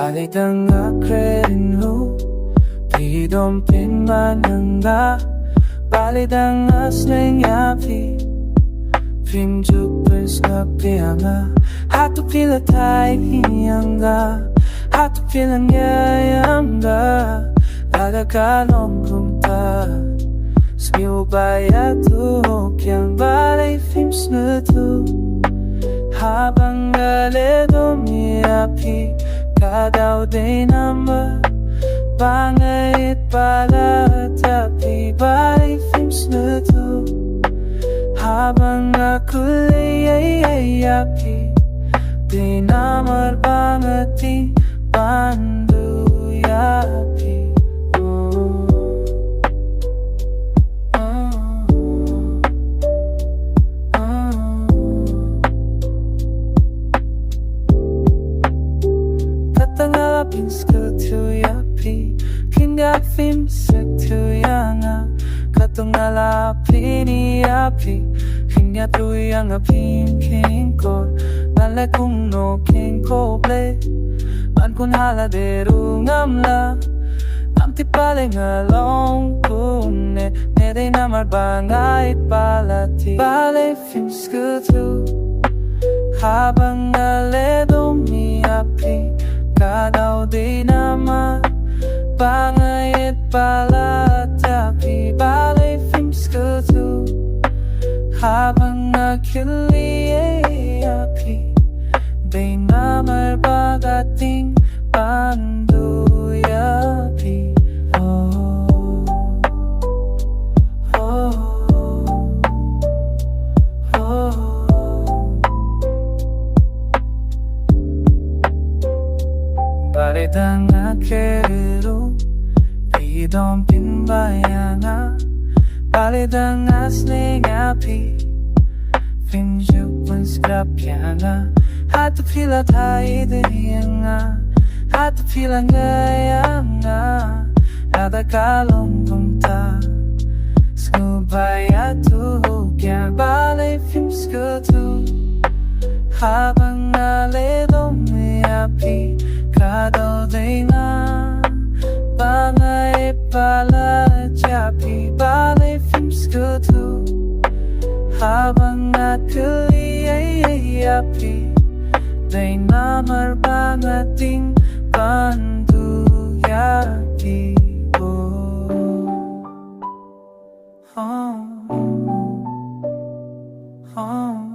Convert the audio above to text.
Balei tengah kerinhu Pidom pin mananga Balei tengah Sngewthuh Phim Sngewthuh Hatu pila tai hiyanga Hatu pila ngayanga Ada kalong kumta Sngewthuh Yang Balei Phim Sngewthuh Habang galedo miapi Kadaw day nama Bangait pala tapi Balei Phim Sngewthuh Habang ako'y api Di namar bangati panduyapi Katangala Phim Sngewthuh yapi Kinga Phim Sngewthuh yanga Katangala Phini yapi Hinga tu yang apim kengkor Nala kung no kengko ble Man kun hala deru ngamla Namti pale ngalong kune Nede namar bangait palati Balei Phim Sngewthuh Habang ngaledo miapi Kadaw di nama Bangait palatapi Balei Phim Sngewthuh Habang ako'y api Di namar bagating panduyapi Balei tengah kerinhu Pidom pin bayanga Balei tengah Sngewthuh Phim Sngewthuh Hatu pila tai diyanga Hatu pila ngayanga Ada kalong kumta Sngewthuh Yang Balei Phim Sngewthuh Habang ngaledo miapi Kadaw day na Bangay pala japi Balei Phim Sngewthuh Habang ako'y api Di namar bangating panduyapi Oh